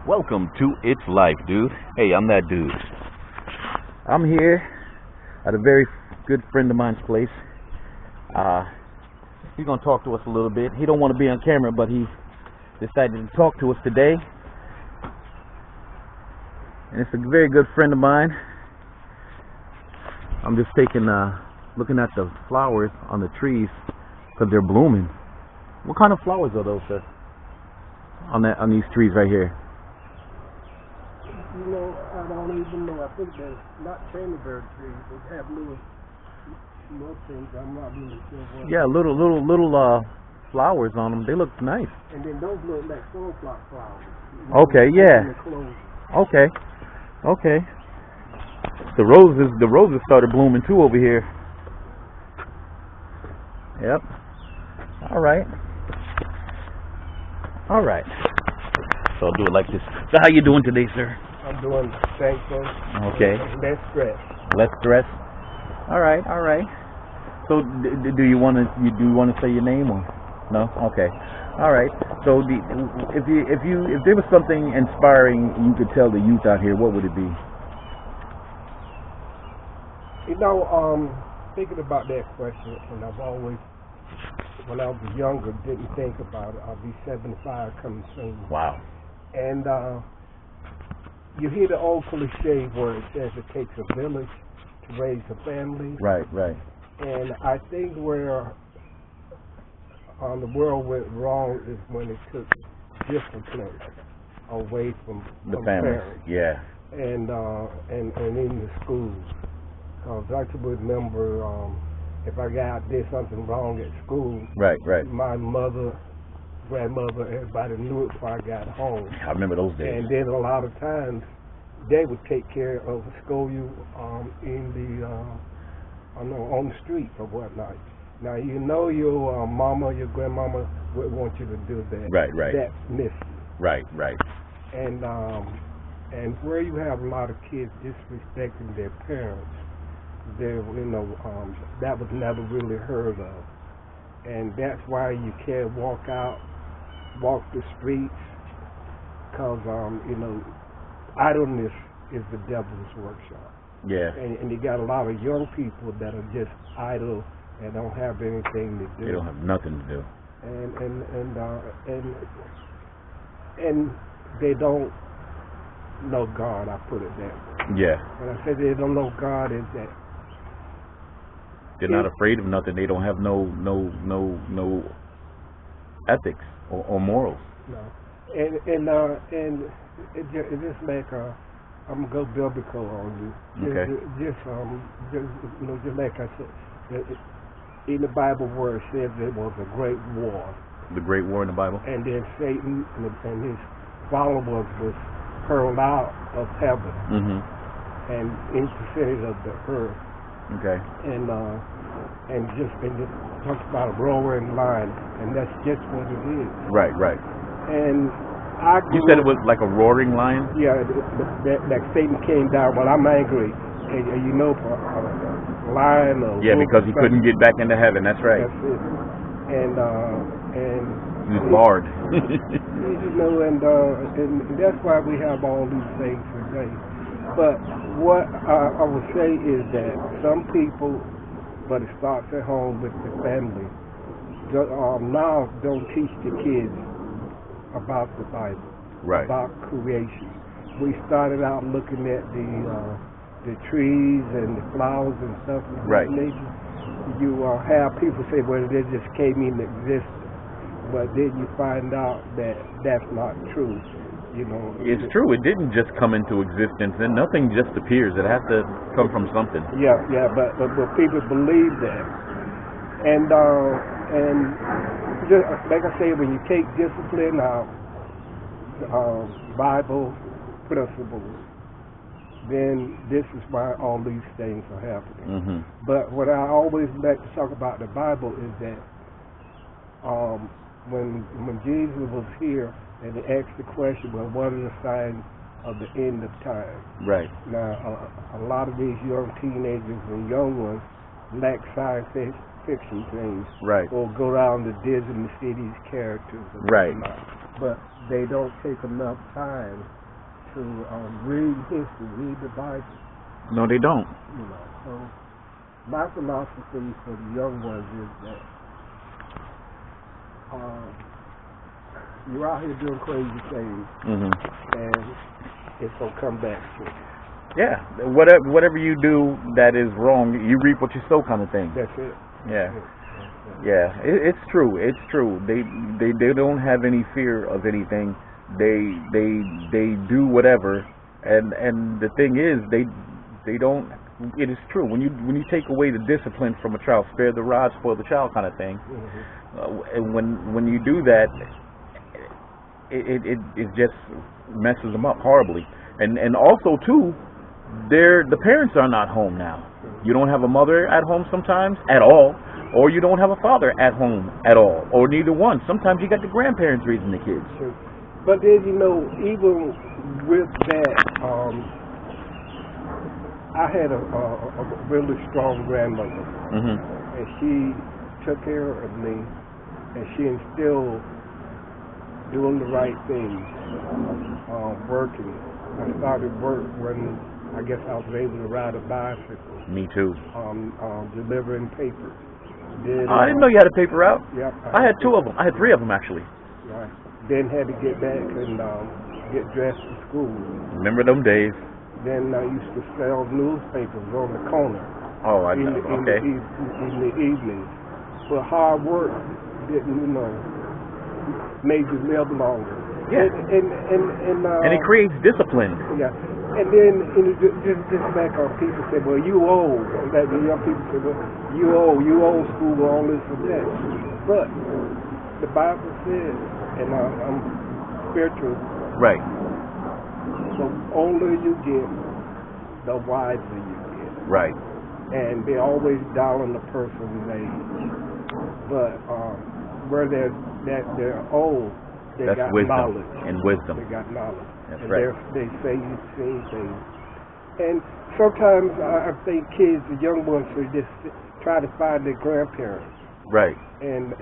Welcome to It's Life, dude. Hey, I'm that dude. I'm here at a very good friend of mine's place. He's gonna talk to us a little bit. He don't want to be on camera, but he decided to talk to us today. And it's a very good friend of mine. I'm just looking at the flowers on the trees because they're blooming. What kind of flowers are those, sir? On these trees right here. You know, I don't even know. I think they're not candyberry trees. They have little things. I'm not really sure what. Yeah, little flowers on them. They look nice. And then those look like sunflower flowers. Okay, yeah. Okay. The roses started blooming too over here. Yep. All right. So I'll do it like this. So how you doing today, sir? I'm doing thankful. Okay. Less stress. Less stress. All right. So do you want to say your name or no? Okay. All right. So if there was something inspiring you could tell the youth out here, what would it be? You know, thinking about that question, and I've always, when I was younger, didn't think about it. I'll be 75 coming soon. Wow. And you hear the old cliche where it says it takes a village to raise a family. Right. And I think where the world went wrong is when it took discipline away from the family. Parents. Yeah. And in the schools. Because I can remember if I did something wrong at school. Right. My mother, grandmother, everybody knew it before I got home. I remember those days. And then a lot of times they would take care of school you in the on the street or whatnot. Now you know your mama, your grandmama would want you to do that. Right. That's missing. Right. And where you have a lot of kids disrespecting their parents, that was never really heard of. And that's why you can't walk the streets, because idleness is the devil's workshop. Yeah. And you got a lot of young people that are just idle and don't have anything to do. They don't have nothing to do. And they don't know God. I put it that way. Yeah. When I say they don't know God, is that they're not afraid of nothing. They don't have no ethics or morals. No. And it just like I'm gonna go biblical on you. Okay. Just like I said, in the Bible where it says there was a great war. The great war in the Bible. And then Satan and his followers was hurled out of heaven. Mm-hmm. And in percentage of the earth. Okay. And just talks about a roaring lion, and that's just what it is. Right. And you said it was like a roaring lion? Yeah, that Satan came down. Well, I'm angry, and a lion. Yeah, because he couldn't get back into heaven. That's right. That's it. And he was barred. and that's why we have all these things today. But what I would say is that some people, but it starts at home with the family, now don't teach the kids about the Bible, right? About creation. We started out looking at the trees and the flowers and stuff. Right. Nature. You have people say, well, they just came into existence, but then you find out that that's not true. It's true. It didn't just come into existence, and nothing just appears. It has to come from something. Yeah, but people believe that, and just, like I say, when you take discipline out, Bible principles, then this is why all these things are happening. Mm-hmm. But what I always like to talk about the Bible is that when Jesus was here, and they asked the question, well, what are the signs of the end of time? Right. Now, a lot of these young teenagers and young ones lack scientific fiction things, right, or go down to Disney City's characters, or right. but they don't take enough time to read history, read the Bible. No, they don't. You know, so my philosophy for the young ones is that you're out here doing crazy things, and it's gonna come back to you. Yeah, whatever you do that is wrong, you reap what you sow, kind of thing. That's it. Yeah, yeah, it's true. It's true. They don't have any fear of anything. They do whatever, and the thing is, they don't. It is true when you take away the discipline from a child, spare the rod, spoil the child, kind of thing. And when you do that, it just messes them up horribly. And also too, the parents are not home now. You don't have a mother at home sometimes at all, or you don't have a father at home at all, or neither one. Sometimes you got the grandparents raising the kids. Sure. But then even with that, I had a really strong grandmother, and she took care of me, and she instilled doing the right things, working. I started work when I guess I was able to ride a bicycle. Me too. Delivering papers. I didn't know you had a paper route. Yep. I had 2 of them. I had 3 of them actually. Right. Then had to get back and get dressed for school. Remember them days? Then I used to sell newspapers on the corner. Oh, I know. Okay. In the evenings. But hard work didn't, made you live longer. Yeah. And it creates discipline. Yeah. And then just back on people say, well, you old. Like the young people say, well, you old school, all this and that. But the Bible says, and I'm spiritual. Right. The older you get, the wiser you get. Right. And they always dialing the person's age. But where they're old, they That's got wisdom knowledge. and wisdom. They got knowledge. That's and right. They say you've seen things. And sometimes I think kids, the young ones, should just try to find their grandparents. Right. And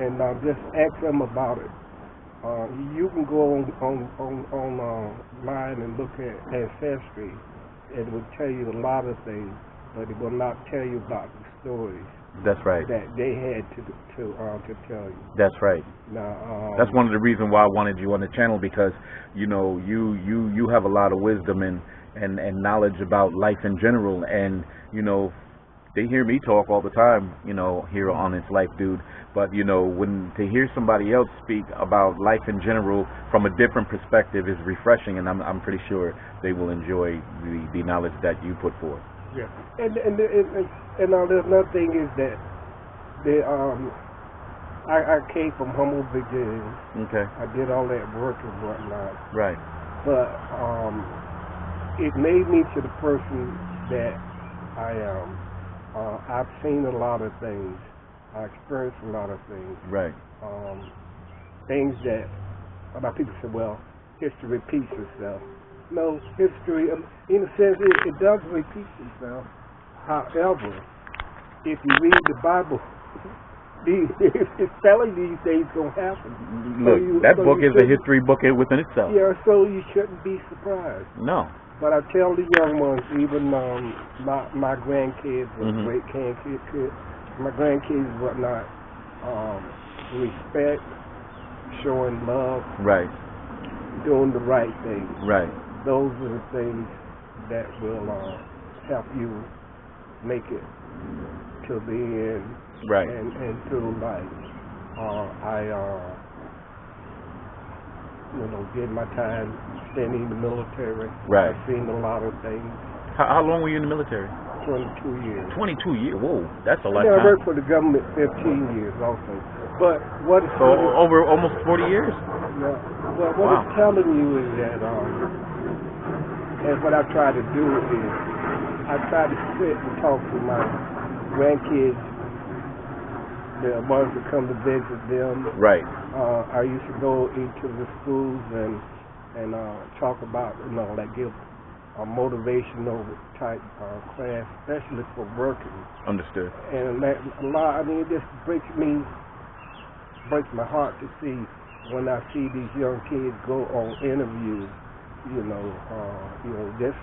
just ask them about it. You can go online and look at Ancestry. It will tell you a lot of things, but it will not tell you about the stories. That's right. That they had to tell you. That's right. Now, that's one of the reasons why I wanted you on the channel, because you have a lot of wisdom and knowledge about life in general, and they hear me talk all the time, here on It's Life Dude. But when to hear somebody else speak about life in general from a different perspective is refreshing, and I'm pretty sure they will enjoy the knowledge that you put forth. Yeah, and there's another thing is that I came from humble beginnings. Okay. I did all that work and whatnot. Right. But it made me to the person that I am. I've seen a lot of things. I experienced a lot of things. Right. Things that a lot of people say, well, history repeats itself. No, history, in a sense, it does repeat itself. However, if you read the Bible, it's telling these things going to happen. Look, that book is a history book within itself. Yeah, so you shouldn't be surprised. No. But I tell the young ones, even my grandkids, great grandkids, my grandkids, whatnot, respect, showing love, right, doing the right thing, right. Those are the things that will help you make it to the end, right, and through life. I did my time standing in the military. Right. I've seen a lot of things. How long were you in the military? 22 years. 22 years? Whoa, that's a lifetime. lifetime. I worked for the government 15 years also. But what is over almost 40 years? Yeah. But what it's telling you is that, and what I try to do is, I try to sit and talk to my grandkids, the ones that come to visit them. Right. I used to go into the schools and talk about, like give a motivational type class, especially for working. Understood. And that, a lot. I mean, it just breaks my heart to see when I see these young kids go on interviews. Just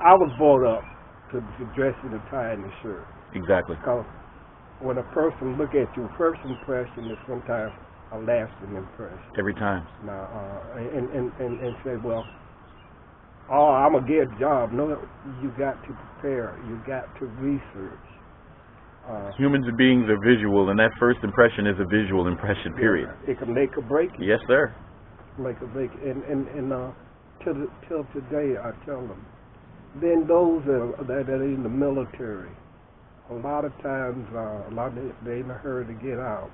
I was brought up to dress in a tie and a shirt. Exactly. Because when a person look at you, first impression is sometimes a lasting impression. Every time. Now, and say, well, I'm gonna get a job. No, you got to prepare. You got to research. Humans beings are visual, and that first impression is a visual impression. Period. Yeah, it can make or break you. Yes, sir. Make or break. And till today, I tell them. Then those that are in the military, a lot of times, they in a hurry to get out,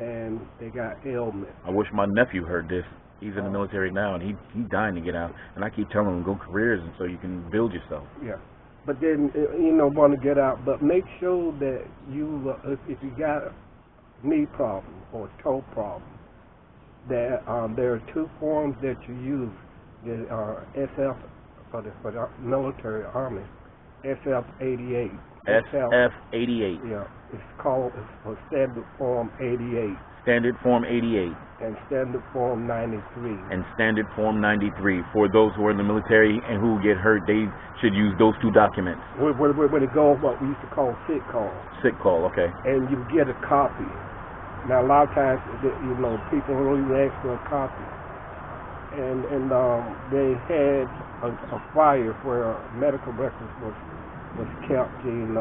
and they got ailments. I wish my nephew heard this. He's in the military now, and he's dying to get out. And I keep telling him, go careers, and so you can build yourself. Yeah. But then, want to get out. But make sure that you, if you got a knee problem or a toe problem, that there are two forms that you use. There are SF for the military army, SF-88. SF-88. Yeah, it's called Standard Form 88. Standard Form 88. And Standard Form 93. And Standard Form 93. For those who are in the military and who get hurt, they should use those two documents. When it goes, what we used to call sick call. Sick call, okay. And you get a copy. Now, a lot of times, people don't even ask for a copy. And they had a fire where medical records was kept in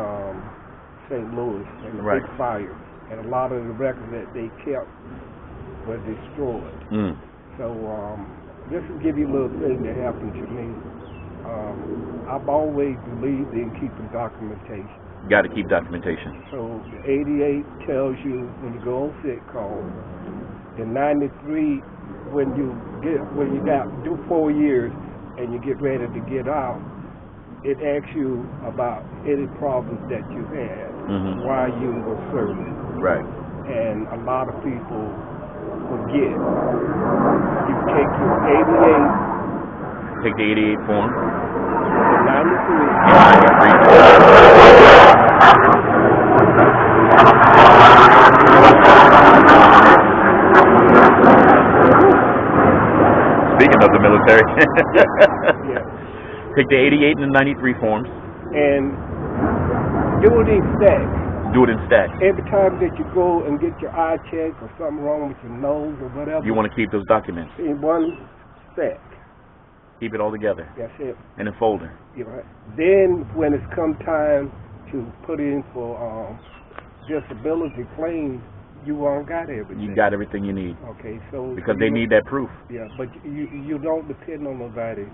St. Louis, in a big fire. And a lot of the records that they kept were destroyed. So this will give you a little thing that happened to me. I've always believed in keeping documentation. Got to keep documentation. So the 88 tells you when you go on sick call. The 93, when you do 4 years and you get ready to get out, it asks you about any problems that you had while you were serving. Right. And a lot of people forget. You take your 88. Take the 88 form. The 93. Speaking of the military. Yeah. Take the 88 and the 93 forms. And do it in stacks. Do it in stacks. Every time that you go and get your eye checked or something wrong with your nose or whatever. You want to keep those documents. In one stack. Keep it all together. That's it. In a folder. Then when it's come time to put in for disability claims, you won't got everything. You got everything you need. Okay, so because they need that proof. Yeah, but you don't depend on nobody,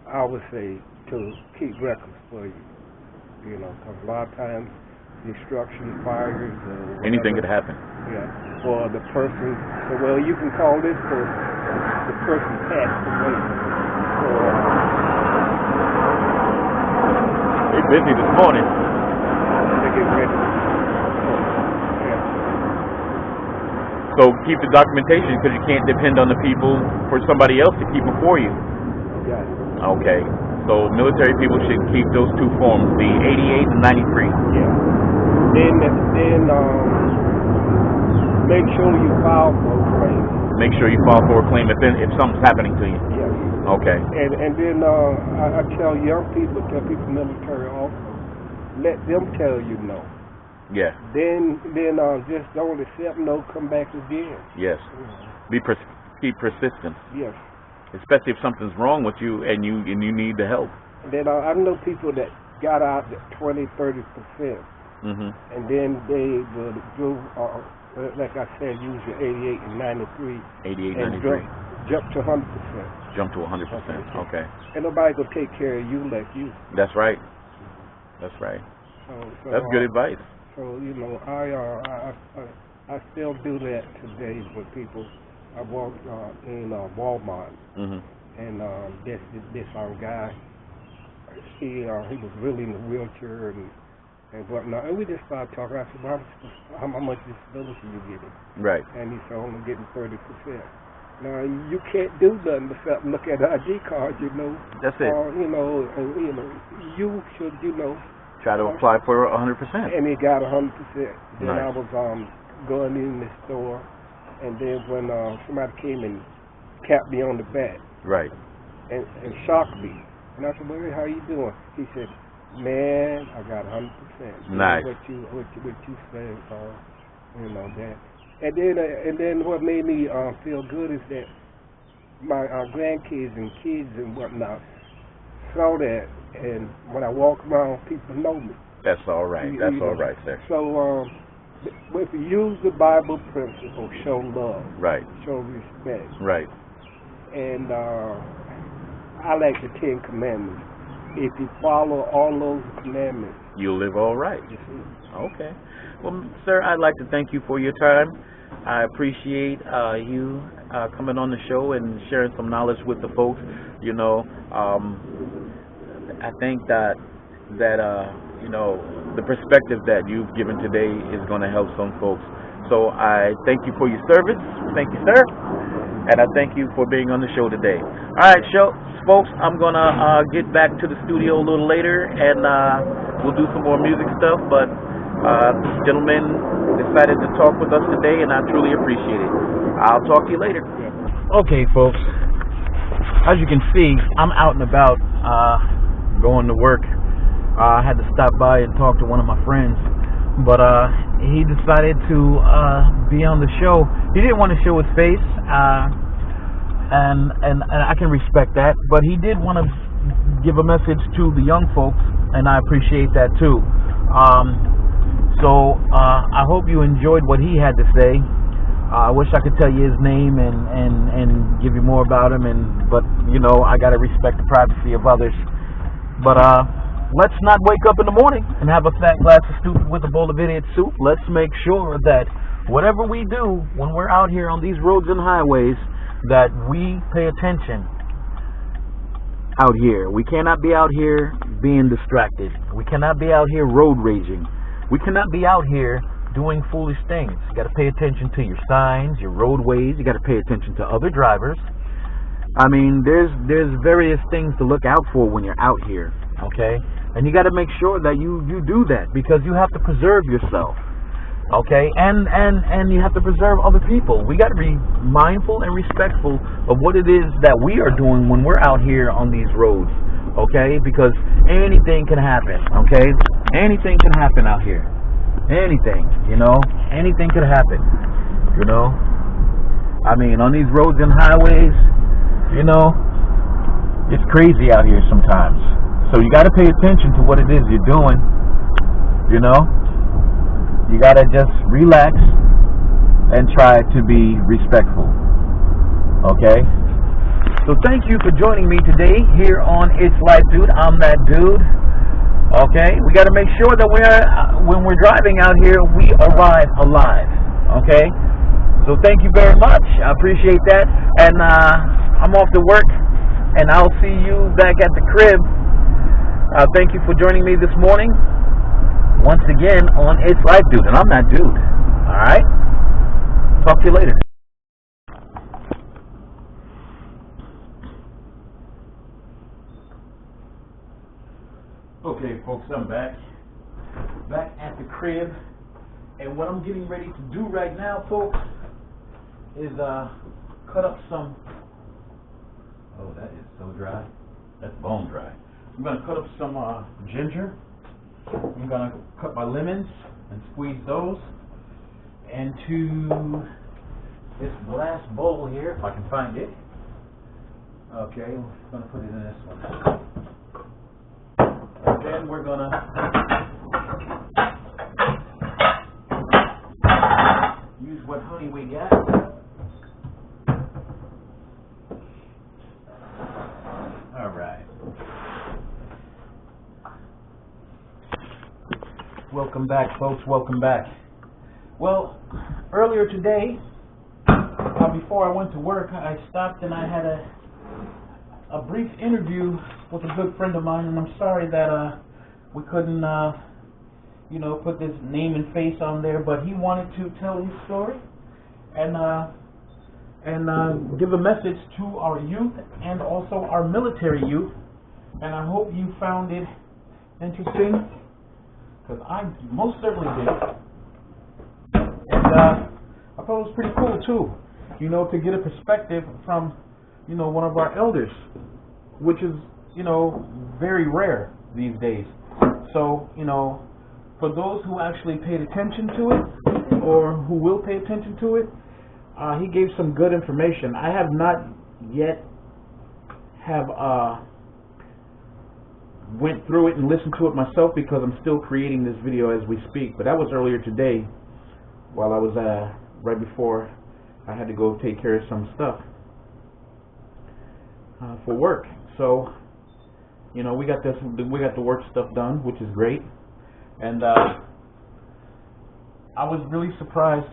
I would say, to keep records for you. Because a lot of times destruction, fires, anything could happen. Yeah, or the person. So, well, you can call this person. The person passed away. So, they're busy this morning. They get ready. So keep the documentation because you can't depend on the people for somebody else to keep them for you. Yeah. Okay. So military people should keep those two forms, the 88 and 93. Yeah. Then make sure you file for a claim. Make sure you file for a claim if something's happening to you. Yes. Okay. And then I tell young people, military also, let them tell you no. Yeah. Then just don't accept no, come back again. Yes. Keep persistence. Yes. Especially if something's wrong with you and you need the help. And then I know people that got out at 20-30%. And then they will do, like I said, use your 88 and 93. 88, and 93. Jump to 100%. Jump to 100%. Okay. And nobody will take care of you like you. That's right. That's right. So that's good advice. So I still do that today with people. I walked in Walmart, and this guy, he was really in a wheelchair and whatnot, and we just started talking. I said, well, how much disability you getting? Right. And he said, I'm getting 30%. Now you can't do nothing except look at the ID card, you know. That's it. You should, Try to apply for 100%. And he got 100%. Then Nice. I was going in the store, and then when somebody came and tapped me on the back, Right. and shocked me, and I said, "Well, how you doing?" He said, "Man, I got 100%." Nice. What you said, that. And then what made me feel good is that my grandkids and kids and whatnot saw that, and when I walk around, people know me. That's all right. That's all right, sir. So if you use the Bible principle, show love, Right. show respect, Right. and I like the 10 Commandments. If you follow all those commandments, You'll live all right. you see. Okay. Well, sir, I'd like to thank you for your time. I appreciate you coming on the show and sharing some knowledge with the folks. I think that the perspective that you've given today is going to help some folks. So I thank you for your service. Thank you, sir. And I thank you for being on the show today. All right, folks, I'm going to get back to the studio a little later, and we'll do some more music stuff. But this gentleman decided to talk with us today, and I truly appreciate it. I'll talk to you later. Okay, folks. As you can see, I'm out and about going to work. I had to stop by and talk to one of my friends, but he decided to be on the show. He didn't want to show his face, and I can respect that, but he did want to give a message to the young folks, and I appreciate that too. So I hope you enjoyed what he had to say. I wish I could tell you his name and give you more about him, but I gotta respect the privacy of others. But let's not wake up in the morning and have a fat glass of stupid with a bowl of idiot soup. Let's make sure that whatever we do when we're out here on these roads and highways, that we pay attention out here. We cannot be out here being distracted. We cannot be out here road raging. We cannot be out here doing foolish things. You got to pay attention to your signs, your roadways. You got to pay attention to other drivers. I mean, there's various things to look out for when you're out here, okay? And you got to make sure that you do that, because you have to preserve yourself, okay? And you have to preserve other people. We got to be mindful and respectful of what it is that we are doing when we're out here on these roads, okay? Because anything can happen, okay? Anything can happen out here. Anything, anything could happen, I mean, on these roads and highways, it's crazy out here sometimes. So you got to pay attention to what it is you're doing, You got to just relax and try to be respectful, okay? So thank you for joining me today here on It's Life, Dude. I'm that dude. Okay, we got to make sure that when we're driving out here, we arrive alive. Okay, so thank you very much. I appreciate that, and I'm off to work, and I'll see you back at the crib. Thank you for joining me this morning once again on It's Life, Dude, and I'm that dude. All right, talk to you later. Okay, folks, I'm back at the crib, and what I'm getting ready to do right now, folks, is cut up some. Oh, that is so dry. That's bone dry. I'm gonna cut up some ginger. I'm gonna cut my lemons and squeeze those into this glass bowl here, if I can find it. Okay, I'm gonna put it in this one. And then we're gonna use what honey we got. All right. Welcome back, folks. Welcome back. Well, earlier today, before I went to work, I stopped and I had a brief interview with a good friend of mine, and I'm sorry that we couldn't, put this name and face on there, but he wanted to tell his story, and and give a message to our youth and also our military youth. And I hope you found it interesting, because I most certainly did. And I thought it was pretty cool too, you know, to get a perspective from, you know, one of our elders, which is, you know, very rare these days. So, you know, for those who actually paid attention to it, or who will pay attention to it, he gave some good information. I have not yet went through it and listened to it myself, because I'm still creating this video as we speak. But that was earlier today, while I was right before I had to go take care of some stuff for work. So, you know, we got the work stuff done, which is great. And I was really surprised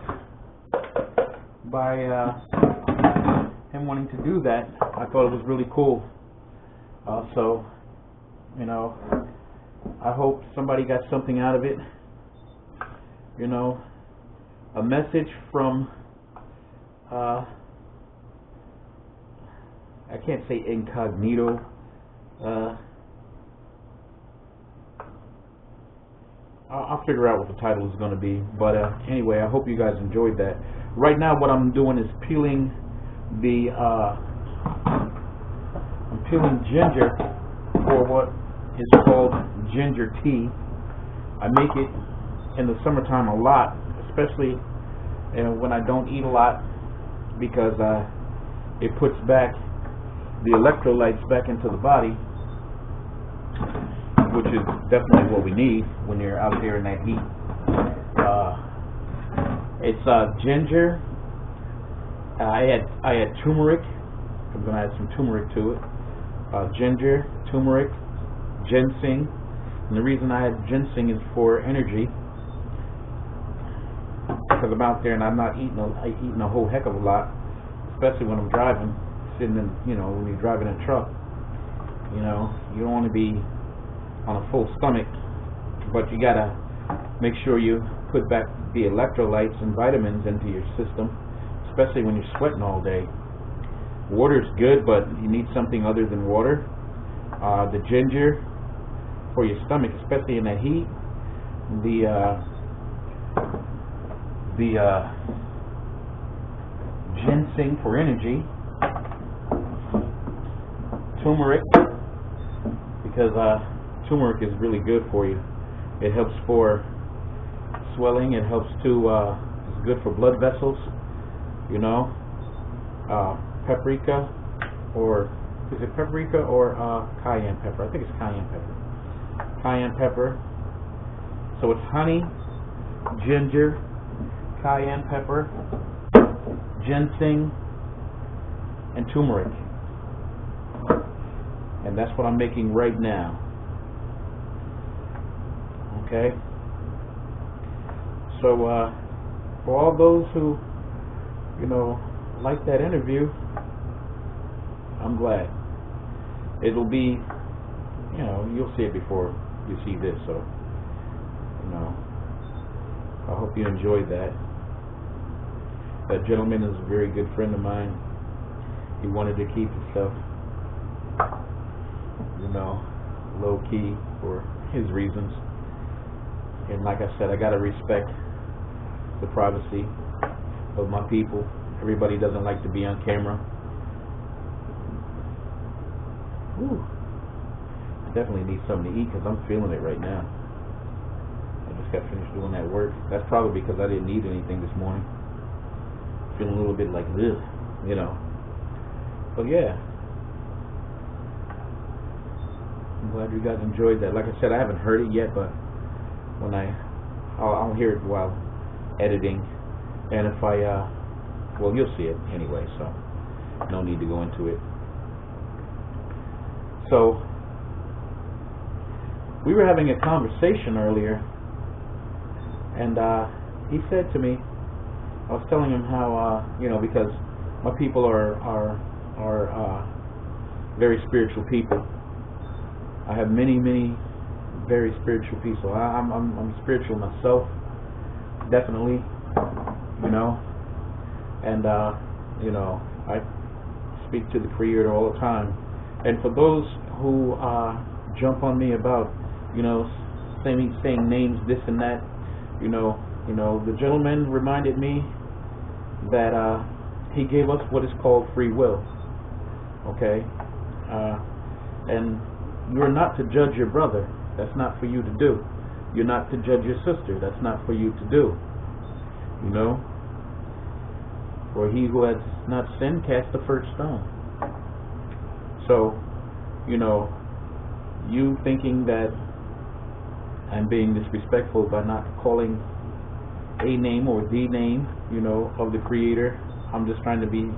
by him wanting to do that. I thought it was really cool. So, you know, I hope somebody got something out of it. You know, a message from I can't say incognito. I'll figure out what the title is going to be. But anyway, I hope you guys enjoyed that. Right now, what I'm doing is peeling the I'm peeling ginger for what is called ginger tea. I make it in the summertime a lot, especially when I don't eat a lot, because it puts back the electrolytes back into the body, which is definitely what we need when you're out there in that heat. It's ginger. I had turmeric. I'm gonna add some turmeric to it. Ginger, turmeric, ginseng. And the reason I had ginseng is for energy, because I'm out there and I'm not eating a whole heck of a lot, especially when I'm driving, sitting in, you know, when you're driving a truck. You know, you don't want to be on a full stomach, but you gotta make sure you put back the electrolytes and vitamins into your system, especially when you're sweating all day. Water's good, but you need something other than water. The ginger for your stomach, especially in that heat. The ginseng for energy. Turmeric, because turmeric is really good for you. It helps for swelling. It helps to it's good for blood vessels. You know, paprika, or is it paprika or cayenne pepper? I think it's cayenne pepper. Cayenne pepper. So it's honey, ginger, cayenne pepper, ginseng, and turmeric. And that's what I'm making right now. Okay? So, for all those who, you know, like that interview, I'm glad. It'll be, you know, you'll see it before you see this, so, you know, I hope you enjoyed that. That gentleman is a very good friend of mine. He wanted to keep his stuff, you know, low key for his reasons. And like I said, I gotta respect the privacy of my people. Everybody doesn't like to be on camera. Whew. I definitely need something to eat, because I'm feeling it right now. I just got finished doing that work. That's probably because I didn't eat anything this morning. Feeling a little bit like this, you know. But yeah, I'm glad you guys enjoyed that. Like I said, I haven't heard it yet, but when I'll hear it while editing, and if well, you'll see it anyway, so no need to go into it. So we were having a conversation earlier, and he said to me, I was telling him how you know, because my people are very spiritual people. I have many very spiritual people. I'm spiritual myself, definitely, you know. And You know, I speak to the Creator all the time. And for those who jump on me about, you know, saying names, this and that, you know, the gentleman reminded me that he gave us what is called free will. Okay, and you're not to judge your brother. That's not for you to do. You're not to judge your sister. That's not for you to do. You know, for he who has not sinned, cast the first stone. So, you know, you thinking that I'm being disrespectful by not calling a name or the name, you know, of the Creator. I'm just trying to be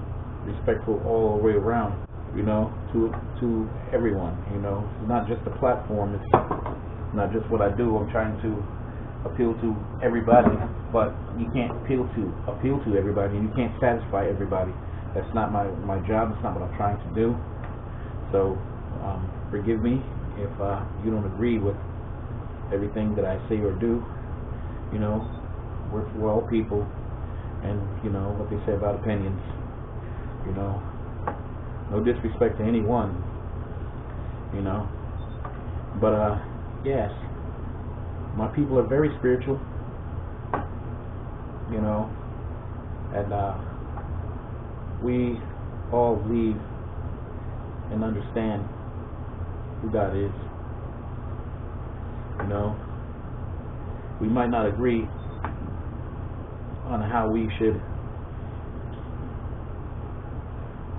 respectful all the way around, you know, to everyone. You know, it's not just a platform. It's not just what I do. I'm trying to appeal to everybody, but you can't appeal to everybody, and you can't satisfy everybody. That's not my job. It's not what I'm trying to do. So forgive me if you don't agree with everything that I say or do. You know, we're all people, and you know what they say about opinions. You know, no disrespect to anyone. You know, but yes, my people are very spiritual. You know, and we all believe and understand who God is. You know, we might not agree on how we should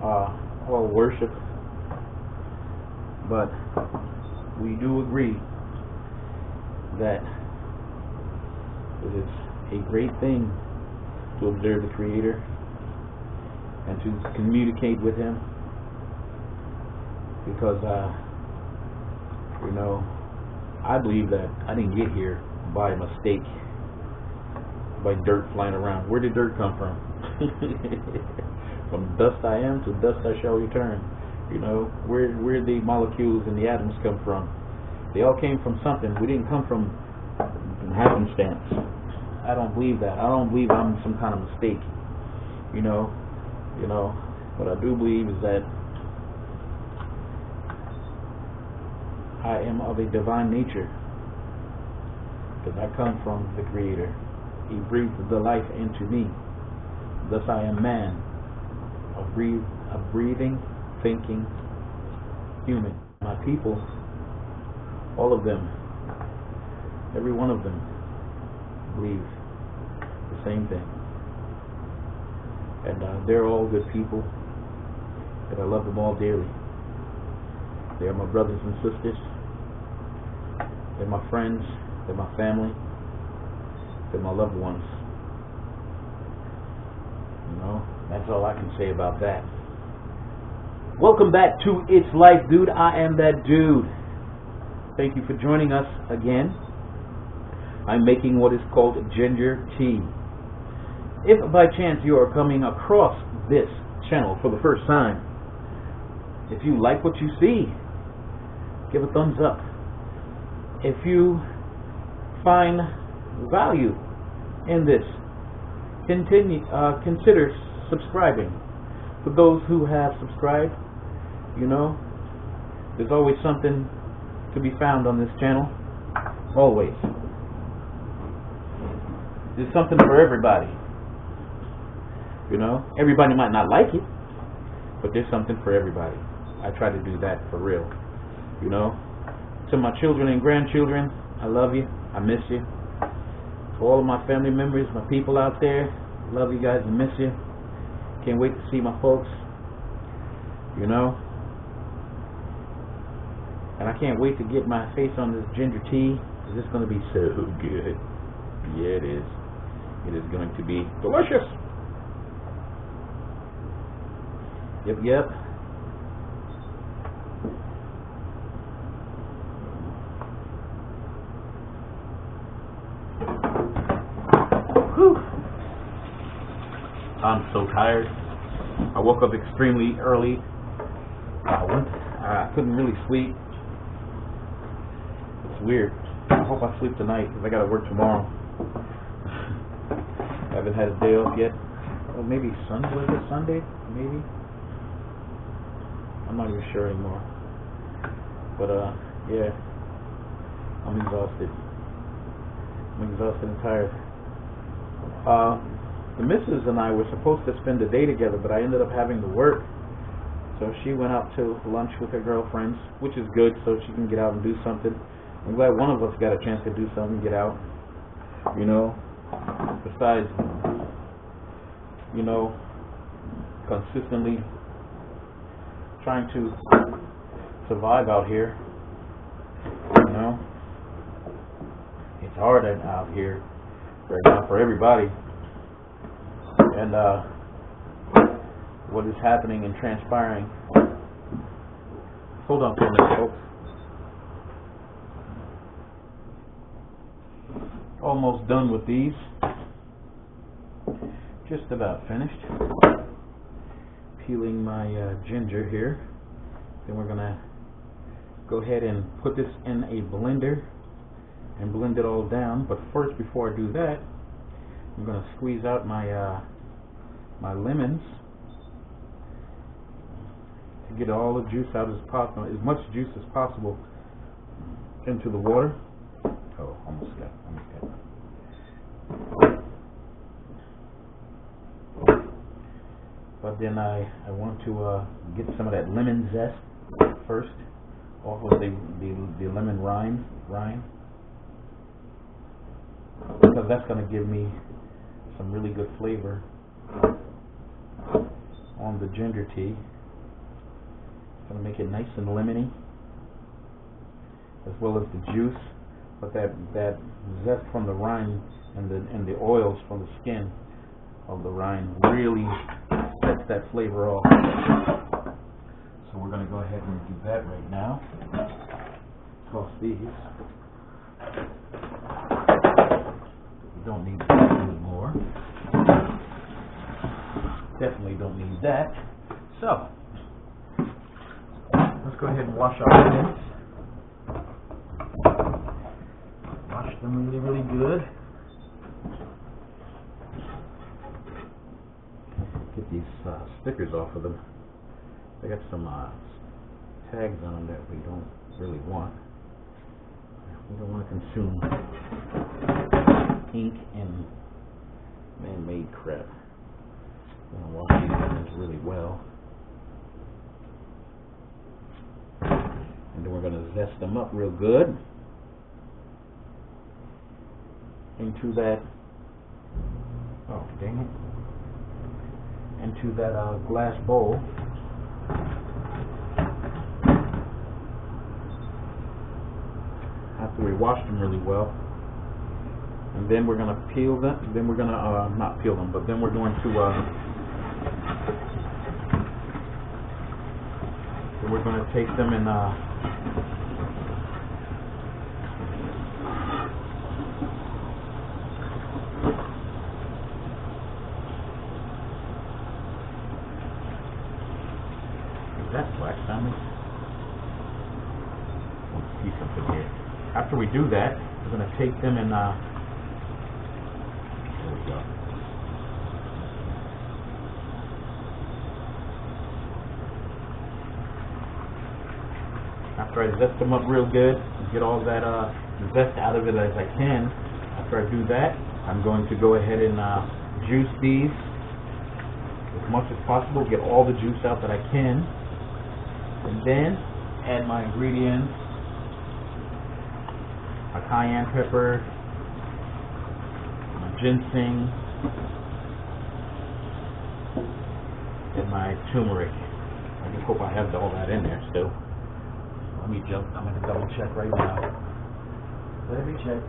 all worship, but we do agree that it is a great thing to observe the Creator and to communicate with Him, because you know, I believe that I didn't get here by mistake, by dirt flying around. Where did dirt come from? From dust I am, to dust I shall return. You know, where the molecules and the atoms come from? They all came from something. We didn't come from happenstance. I don't believe that. I don't believe I'm some kind of mistake. You know, what I do believe is that I am of a divine nature, because I come from the Creator. He breathed the life into me. Thus I am man, a breathing, thinking human. My people, all of them, every one of them, believe the same thing. And they're all good people, and I love them all dearly. They are my brothers and sisters. They're my friends. They're my family. They're my loved ones. You know, that's all I can say about that. Welcome back to It's Life, Dude. I am that dude. Thank you for joining us again. I'm making what is called ginger tea. If by chance you are coming across this channel for the first time, if you like what you see, give a thumbs up. If you find value in this, consider subscribing. For those who have subscribed, you know, there's always something to be found on this channel. Always. There's something for everybody. You know, everybody might not like it, but there's something for everybody. I try to do that for real. You know, to my children and grandchildren, I love you. I miss you. To all of my family members, my people out there, love you guys and miss you. Can't wait to see my folks. You know, and I can't wait to get my face on this ginger tea, because it's going to be so good. Yeah, it is. It is going to be delicious. Yep. Whew. I'm so tired. I woke up extremely early. I couldn't really sleep. It's weird. I hope I sleep tonight, because I got to work tomorrow. I haven't had a day off yet. Or maybe Sunday, was it Sunday? Maybe? I'm not even sure anymore. But yeah, I'm exhausted. I'm exhausted and tired. The missus and I were supposed to spend the day together, but I ended up having to work. So she went out to lunch with her girlfriends, which is good, so she can get out and do something. I'm glad one of us got a chance to do something, get out. You know, besides, you know, consistently trying to survive out here. You know, it's hard out here right now for everybody. And what is happening and transpiring. Hold on for a minute, folks. Almost done with these. Just about finished. Peeling my ginger here. Then we're gonna go ahead and put this in a blender and blend it all down. But first, before I do that, I'm gonna squeeze out my my lemons to get all the juice out as possible, as much juice as possible into the water. Oh, almost got. But then I want to get some of that lemon zest first off of the lemon rind, because that's going to give me some really good flavor on the ginger tea. It's going to make it nice and lemony, as well as the juice. But that zest from the rind and the oils from the skin of the rind really sets that flavor off. So we're going to go ahead and do that right now. Toss these. We don't need that anymore. Definitely don't need that. So let's go ahead and wash our lemons. Wash them really, really good. Get these stickers off of them. They got some tags on them that we don't really want. We don't want to consume ink and man-made crap. I'm going to wash these lemons really well. And then we're going to zest them up real good into that, oh dang it, into that glass bowl. After we wash them really well, and then we're going to peel them. Then we're going to not peel them, but then we're going to take them and that's black salmon. Let's see something here. After we do that, we're going to take them and there we go. After I zest them up real good, get all that zest out of it as I can. After I do that, I'm going to go ahead and juice these as much as possible. Get all the juice out that I can. And then add my ingredients, my cayenne pepper, my ginseng, and my turmeric. I just hope I have all that in there still. Let me jump. I'm going to double check right now. Let me check.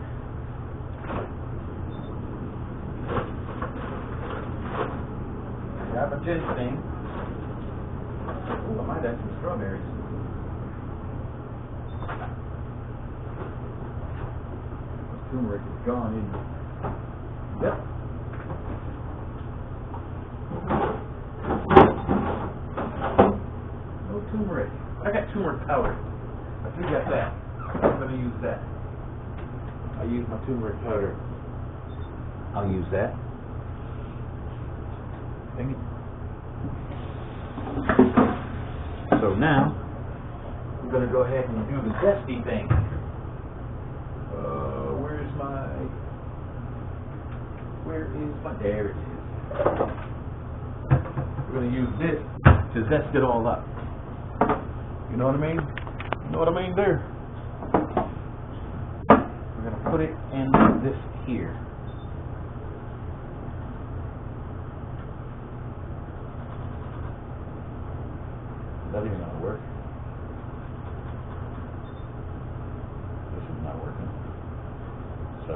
I got my ginseng. Ooh, I might have some strawberries. Turmeric is gone, isn't it? Yep. No turmeric. I got turmeric powder. I do got that. I'm going to use that. I use my turmeric powder. I'll use that. Dang it. So now we're gonna go ahead and do the zesty thing. There it is. We're gonna use this to zest it all up. You know what I mean? You know what I mean there? We're gonna put it in this here. That even gonna work. This is not working. So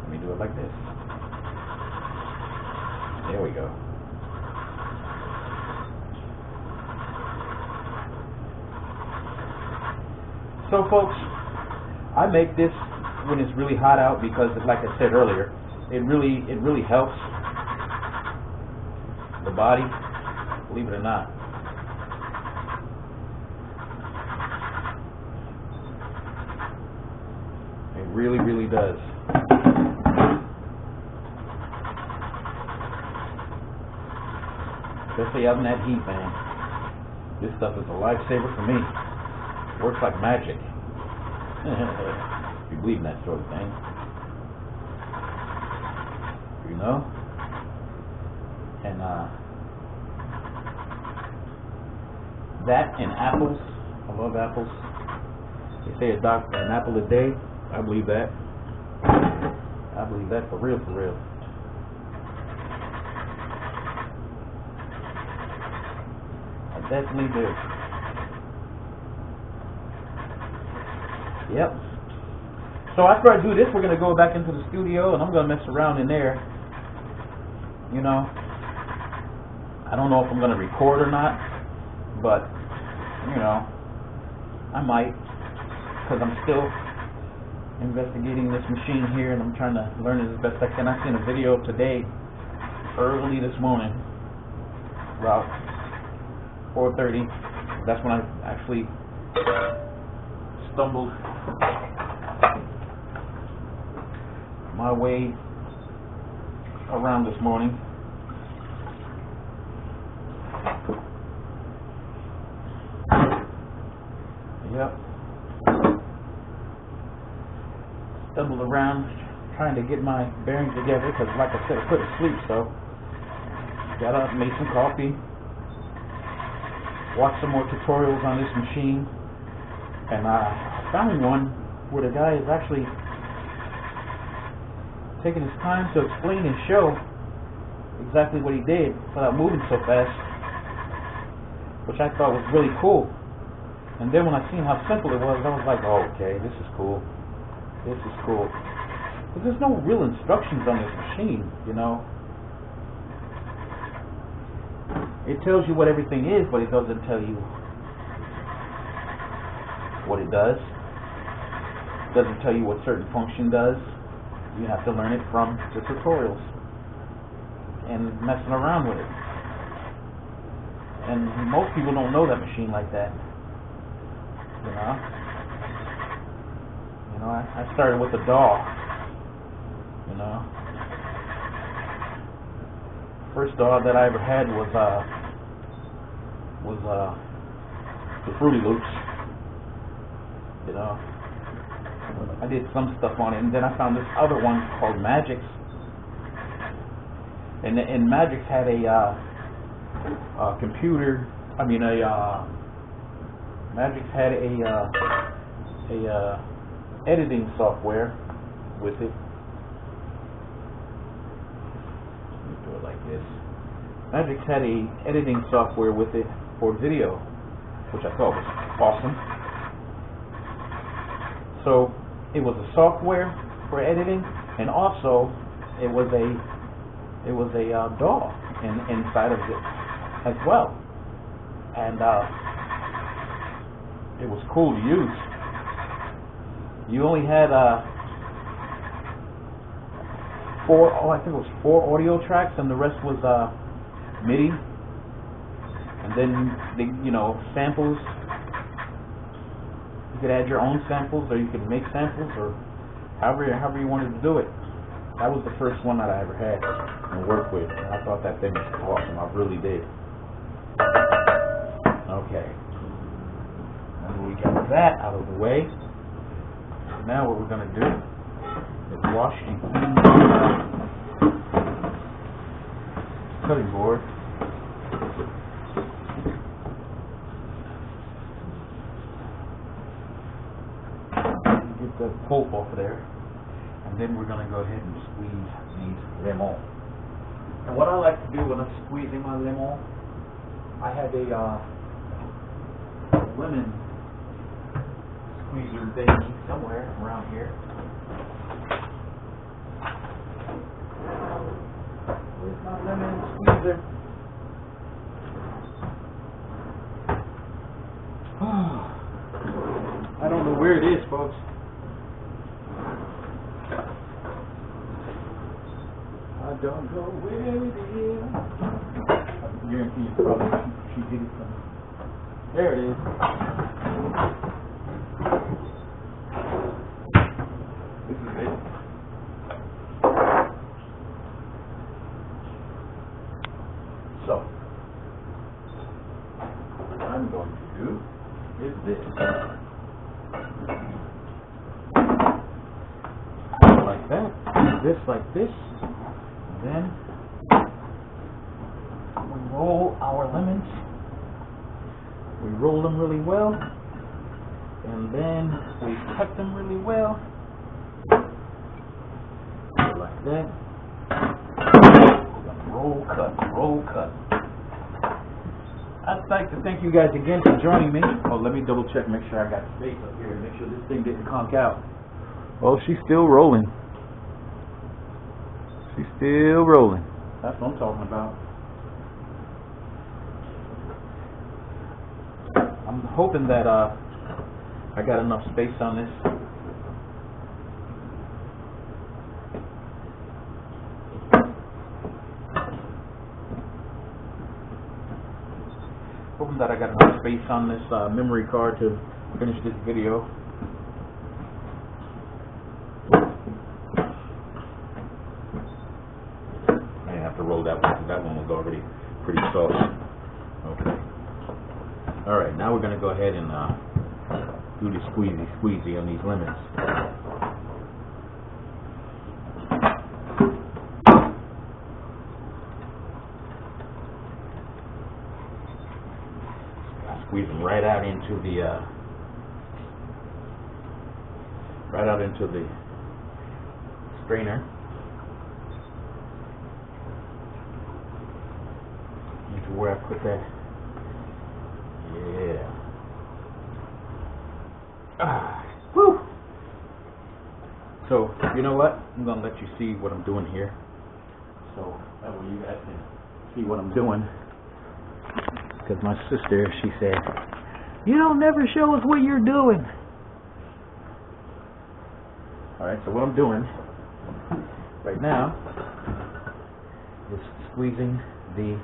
let me do it like this. There we go. So folks, I make this when it's really hot out because, like I said earlier, it really helps the body, believe it or not. It really does. Especially out in that heat, man. This stuff is a lifesaver for me. Works like magic. If you believe in that sort of thing. You know? And that and apples. I love apples. They say an apple a day. I believe that. I believe that for real, for real. Definitely do. Yep. So after I do this, we're going to go back into the studio and I'm going to mess around in there. You know, I don't know if I'm going to record or not, but, you know, I might, because I'm still investigating this machine here and I'm trying to learn it as best I can. I seen a video today, early this morning, about 4:30. That's when I actually stumbled my way around this morning. Yep. Stumbled around trying to get my bearings together because, like I said, I couldn't sleep, so got up, made some coffee, watched some more tutorials on this machine, and I found one where the guy is actually taking his time to explain and show exactly what he did without moving so fast, which I thought was really cool. And then when I seen how simple it was, I was like, oh, okay, this is cool. This is cool. But there's no real instructions on this machine, you know. It tells you what everything is, but it doesn't tell you what it does. It doesn't tell you what certain function does. You have to learn it from the tutorials and messing around with it. And most people don't know that machine like that. You know, I started with a DAW. You know, first DAW that I ever had was the Fruity Loops. You know, I did some stuff on it, and then I found this other one called Magix, and Magix had a computer. I mean, Magix had a editing software with it. Let me do it like this. Magix had a editing software with it for video, which I thought was awesome. So it was a software for editing, and also it was a DAW inside of it as well, and it was cool to use. You only had I think it was 4 audio tracks, and the rest was MIDI, and then samples. You could add your own samples, or you could make samples, or however you wanted to do it. That was the first one that I ever had and worked with. And I thought that thing was awesome. I really did. Okay. And we got that out of the way. Now what we're going to do is wash and clean the cutting board. Get the pulp off of there. And then we're going to go ahead and squeeze these lemon. And what I like to do when I'm squeezing my lemon, I have a lemon squeezer thingy somewhere around here. Where's my lemon squeezer? I don't know where it is, folks. I don't know where it is. I guarantee you probably she did it from. There it is. This is it. So, what I'm going to do is this. Like that. This like this. Then we roll our lemons. We roll them really well, and then we cut them really well, like that. Roll, cut, roll, cut. I'd like to thank you guys again for joining me. Oh, let me double check, make sure I got space up here, make sure this thing didn't conk out. Oh, she's still rolling. She's still rolling. That's what I'm talking about. I'm hoping that I got enough space on this. Hoping that I got enough space on this memory card to finish this video. Roll that one because that one was already pretty soft. Okay. Alright, now we're going to go ahead and do the squeezy on these lemons. Squeeze them right out into the strainer. Where I put that. Yeah. Whew. So, you know what? I'm going to let you see what I'm doing here. So, that way you guys can see what I'm doing. Because my sister, she said, you don't never show us what you're doing. Alright, so what I'm doing right now is squeezing the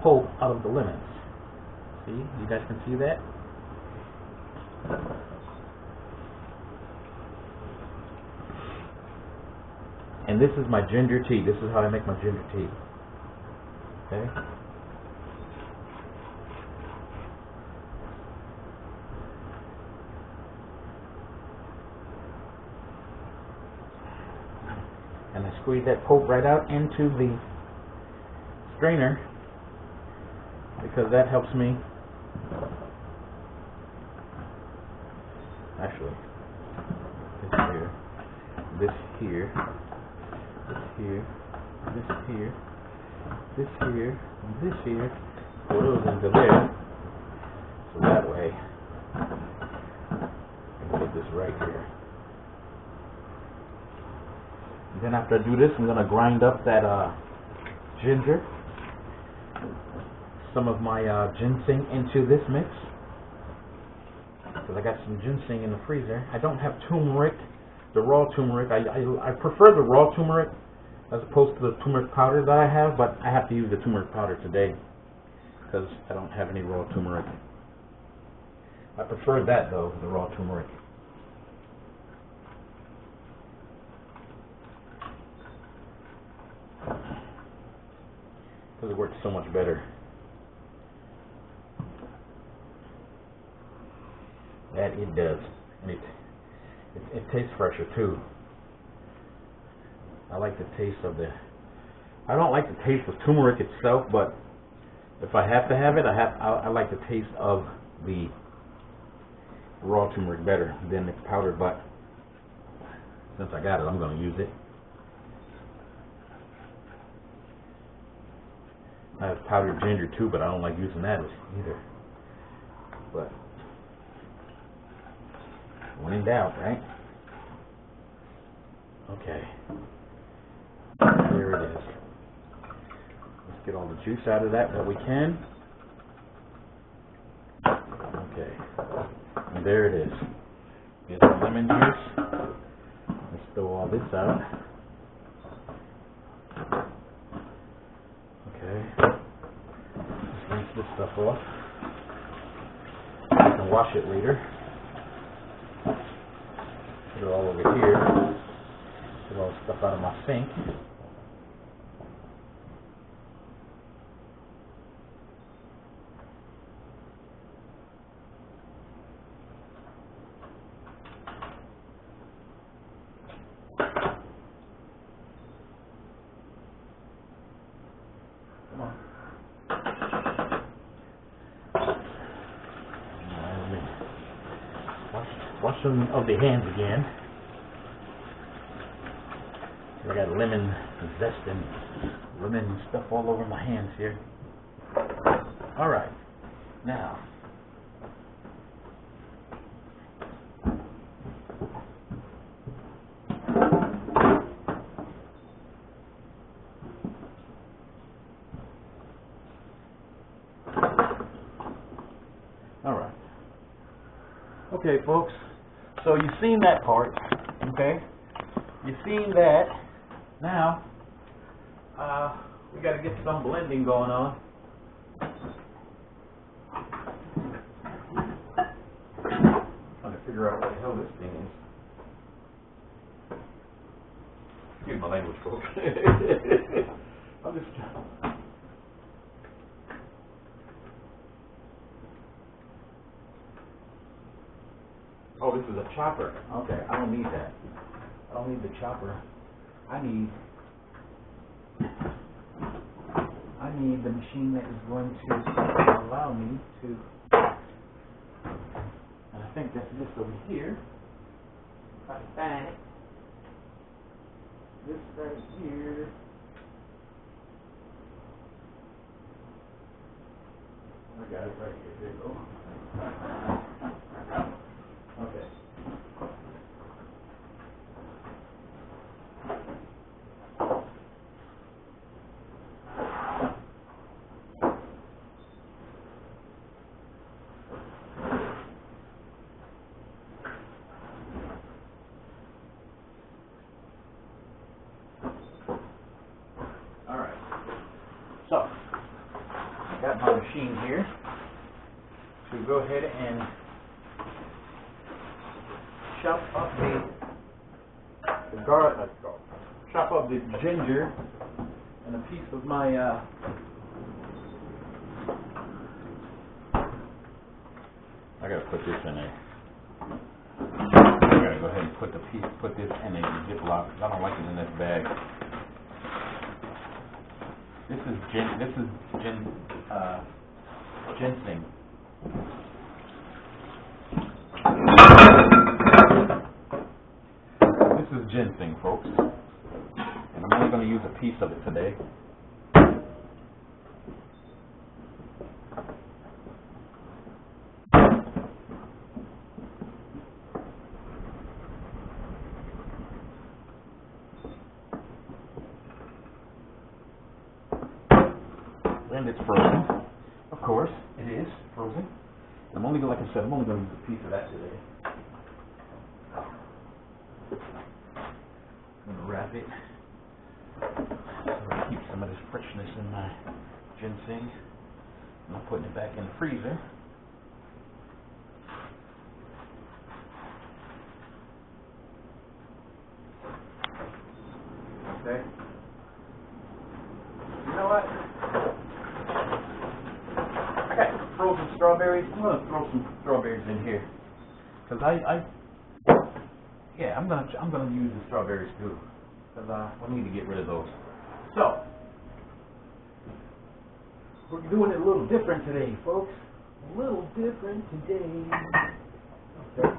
pulp out of the lemons. See? You guys can see that? And this is my ginger tea. This is how I make my ginger tea. Okay? And I squeeze that pulp right out into the strainer, because that helps me. Actually, this here, this here, this here, this here, and this here, put those into there. So that way, I can put this right here. And then after I do this, I'm going to grind up that ginger, some of my ginseng into this mix, because I got some ginseng in the freezer. I don't have turmeric, the raw turmeric. I prefer the raw turmeric as opposed to the turmeric powder that I have, but I have to use the turmeric powder today because I don't have any raw turmeric. I prefer that though, the raw turmeric. because it works so much better. That it does, and it tastes fresher too. I like the taste of the. I don't like the taste of turmeric itself, but if I have to have it, I like the taste of the raw turmeric better than the powdered. But since I got it, I'm going to use it. I have powdered ginger too, but I don't like using that either. But when in doubt, right? Okay. There it is. Let's get all the juice out of that what we can. Okay. And there it is. Here's the lemon juice. Let's throw all this out. Okay. Just rinse this stuff off. I can wash it later. Put it all over here. Get all the stuff out of my sink. Come on. Wash some of the hands again. I got lemon zest and lemon stuff all over my hands here. Alright, now alright. Okay folks, so you've seen that part, okay? You've seen that. Now, we got to get some blending going on. Trying to figure out what the hell this thing is. Excuse my language, folks. I'm just. Oh, this is a chopper. Okay, I don't need that. I don't need the chopper. I need the machine that is going to allow me to, and I think that's this over here. If I can find it. This right here. I got it right here. There you go. Okay. So, I got my machine here to go ahead and chop up chop up the ginger and a piece of my I gotta put this in there. I gotta go ahead and put this in a Ziploc. I don't like it in this bag. This is ginseng. This is ginseng, folks. And I'm only going to use a piece of it today. And it's frozen. Of course, it is frozen. I'm only going to use a piece of that today. I'm going to wrap it so I keep some of this freshness in my ginseng. I'm putting it back in the freezer. Okay. You know what? strawberries. I'm gonna throw some strawberries in here, cause yeah, I'm gonna use the strawberries too, cause we need to get rid of those. So we're doing it a little different today, folks. A little different today. Okay.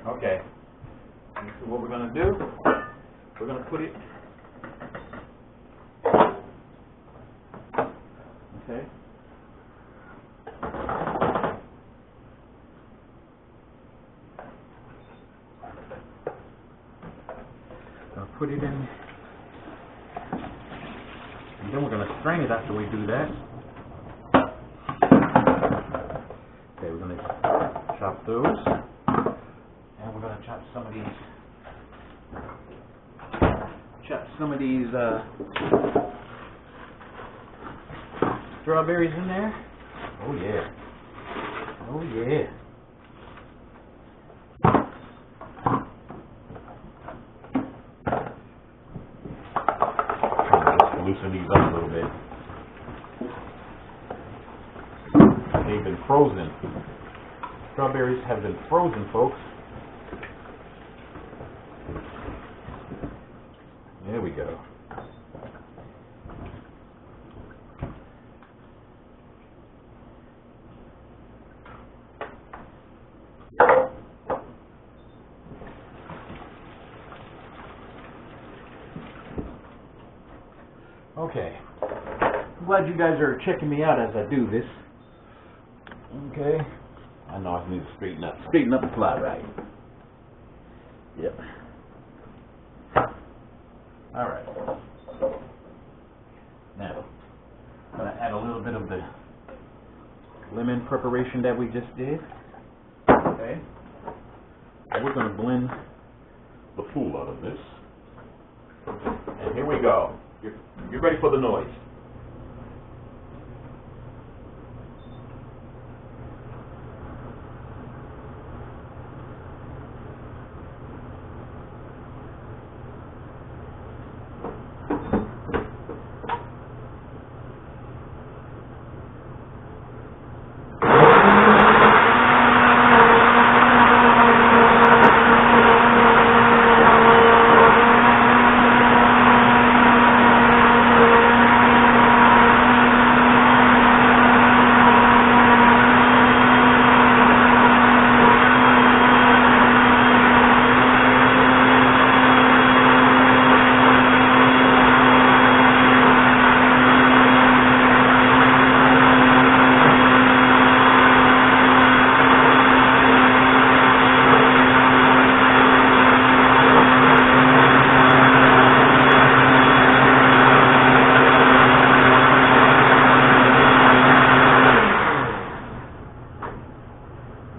Okay. So what we're gonna do? We're gonna put it. Okay. I'll put it in, and then we're going to strain it after we do that. Okay, we're going to chop those, and we're going to chop some of these strawberries in there. Oh yeah, oh yeah. Loosen these up a little bit. They've been frozen. Strawberries have been frozen, folks. There we go. Okay, I'm glad you guys are checking me out as I do this. Okay, I know I need to straighten up the fly right. Yep. All right. Now, I'm gonna add a little bit of the lemon preparation that we just did. Okay. And we're gonna blend the fool out of this. And here we go. Get ready for the noise.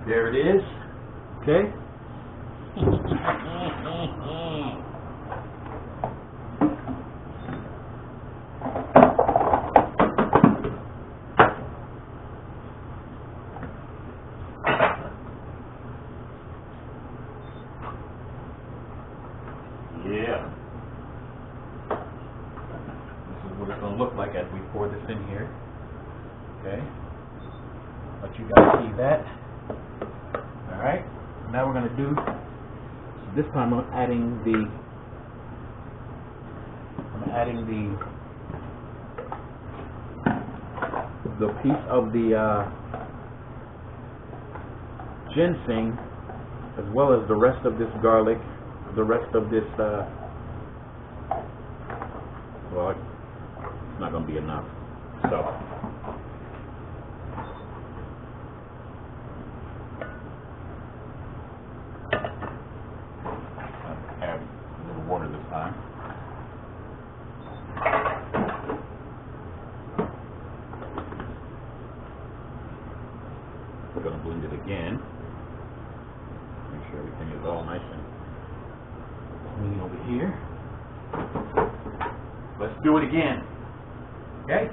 There it is. Okay. Yeah. This is what it's going to look like as we pour this in here. Okay. Let you guys see that. Alright, now we're going to do, this time I'm adding the piece of the ginseng, as well as the rest of this garlic, the rest of this, well, it's not going to be enough, so. Water this time. We're going to blend it again. Make sure everything is all nice and clean over here. Let's do it again. Okay?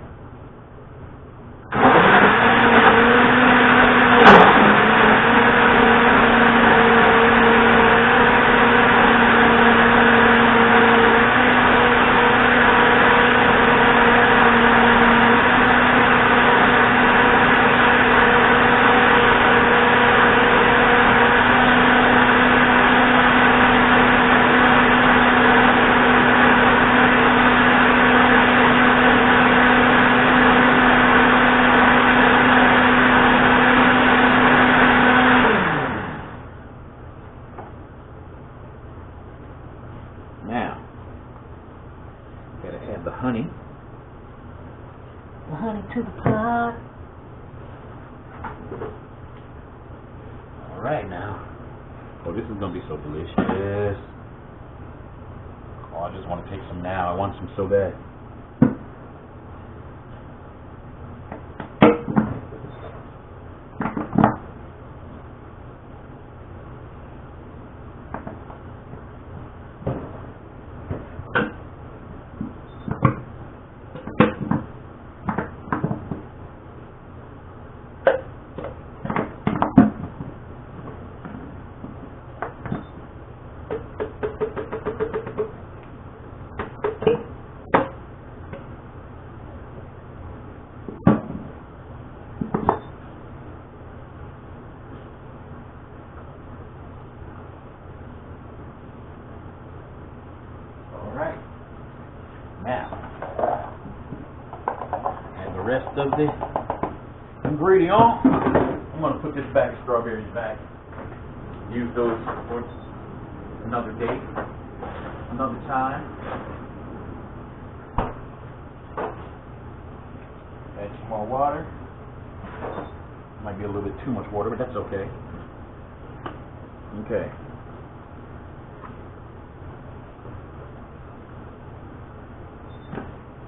Oh, this is gonna be so delicious. Oh, I just want to take some now. I want some so bad. Now, and the rest of the ingredient, I'm going to put this bag of strawberries back. Use those for another day, another time. Add some more water. Might be a little bit too much water, but that's okay. Okay.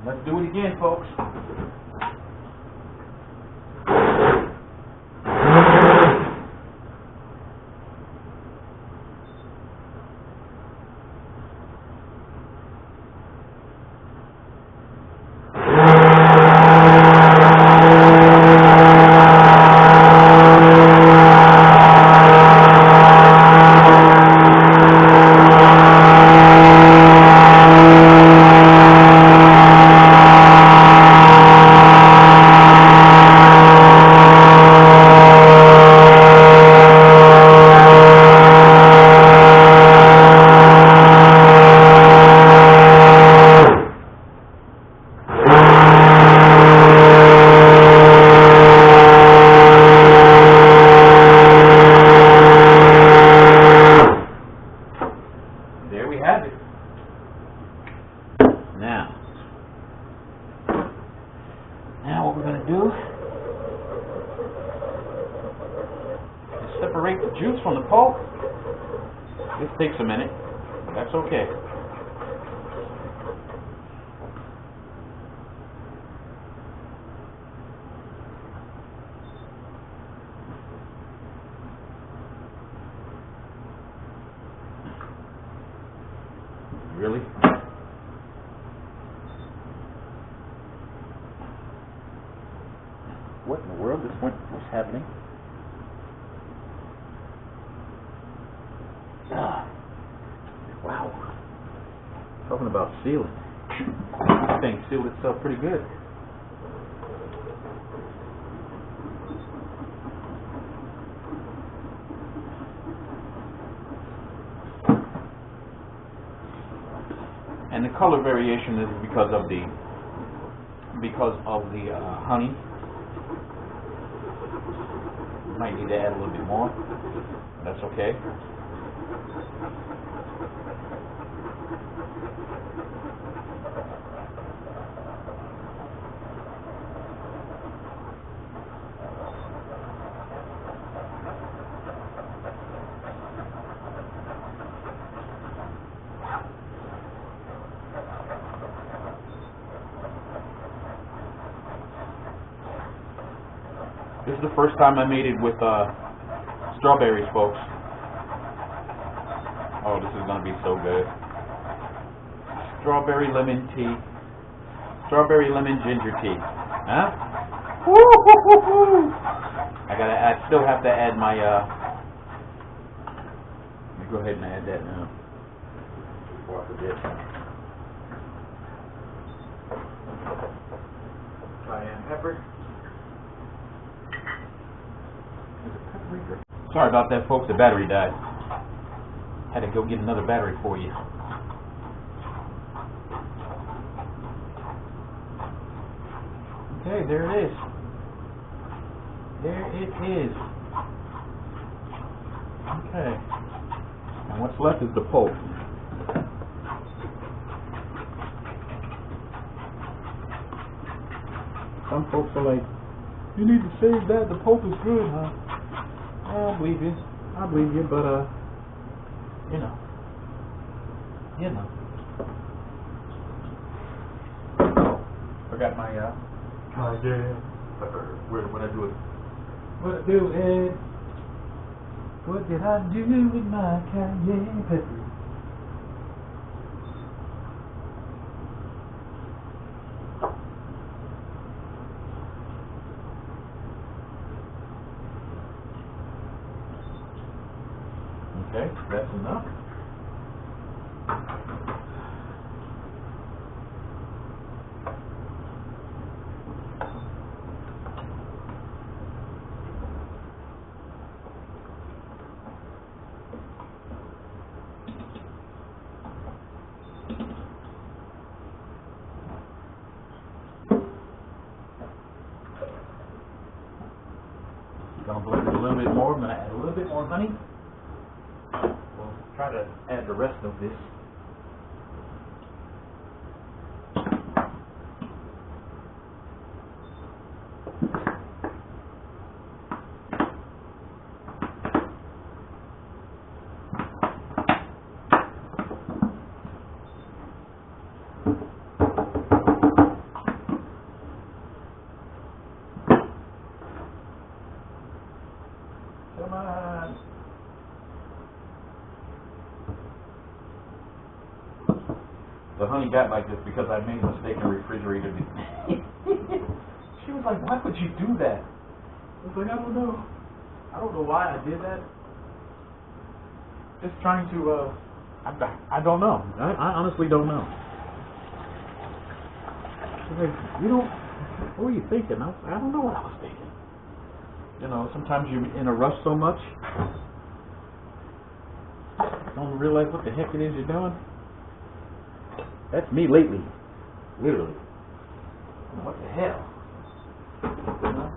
Let's do it again, folks. There we have it. Now what we're going to do is separate the juice from the pulp. This takes a minute, but that's okay. Really? What in the world? What's happening? Ah, wow. Talking about sealing. This thing sealed itself pretty good. And the color variation is because of the honey. Might need to add a little bit more. That's okay. This is the first time I made it with strawberries, folks. Oh, this is going to be so good. Strawberry lemon tea. Strawberry lemon ginger tea. Huh? Woo-hoo-hoo-hoo! I still have to add my, let me go ahead and add that now. Before I forget. Cayenne pepper. Sorry about that, folks. The battery died. Had to go get another battery for you. Okay, there it is. There it is. Okay. And what's left is the pulp. Some folks are like, you need to save that. The pulp is good, huh? I believe you. I believe you, but You know. You know. Forgot my cayenne pepper. What I do it? What I do it? What did I do with my cayenne pepper? Okay, that's enough. I'm going to blend it a little bit more. I'm going to add a little bit more honey. We'll try to add the rest of this. Come on. The honey got like this because I made a mistake and refrigerated it. She was like, why would you do that? I was like, I don't know. I don't know why I did that. Just trying to, I don't know. I honestly don't know. She's like, you don't, what were you thinking? I don't know what I was thinking. You know, sometimes you're in a rush so much, don't realize what the heck it is you're doing. That's me lately, literally. What the hell? You know?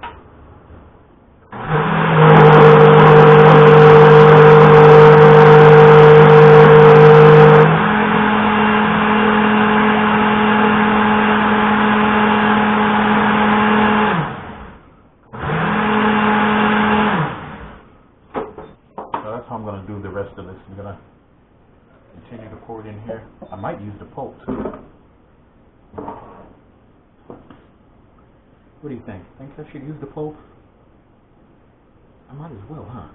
That's how I'm going to do the rest of this. I'm going to continue to pour it in here. I might use the pulp too. What do you think? Think I should use the pulp? I might as well, huh?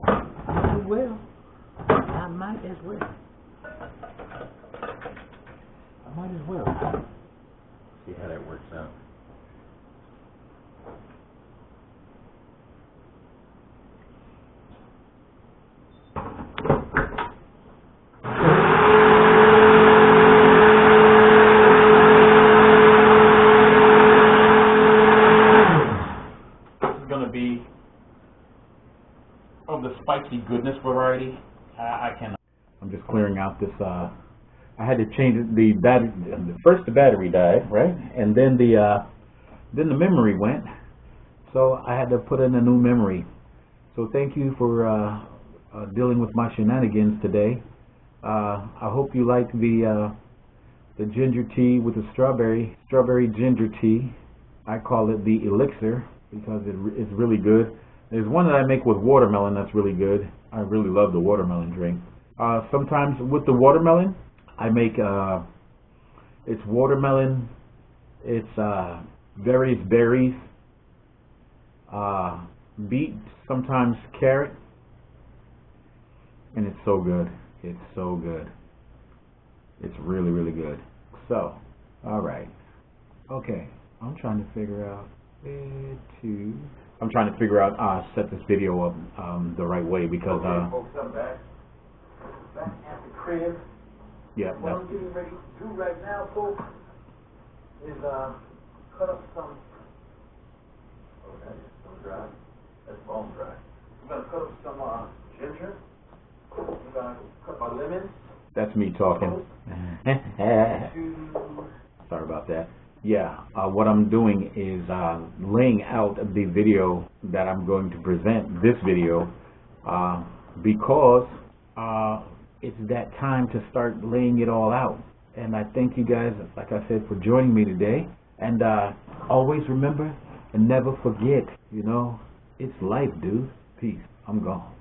I might as well. I might as well. I might as well. See how that works out. Be of the spicy goodness variety. I cannot. I'm just clearing out this. I had to change the battery. First the battery died, right, and then the memory went. So I had to put in a new memory. So thank you for dealing with my shenanigans today. I hope you like the ginger tea with the strawberry ginger tea. I call it the elixir, because it's really good. There's one that I make with watermelon that's really good. I really love the watermelon drink. Sometimes with the watermelon, I make it's watermelon, it's various berries, beet, sometimes carrot, and it's so good. It's so good. It's really, really good. So, all right. Okay, I'm trying to figure out I'm trying to figure out set this video up the right way, because okay, folks, I'm back at the crib. Yeah, what I'm getting ready to do right now, folks, is cut up some. Oh, that is so dry. That's bone dry. I'm gonna cut up some ginger. I'm gonna cut my lemons. That's me talking. Sorry about that. Yeah, what I'm doing is laying out the video that I'm going to present, this video, because it's that time to start laying it all out. And I thank you guys, like I said, for joining me today. And always remember and never forget, you know, it's life, dude. Peace. I'm gone.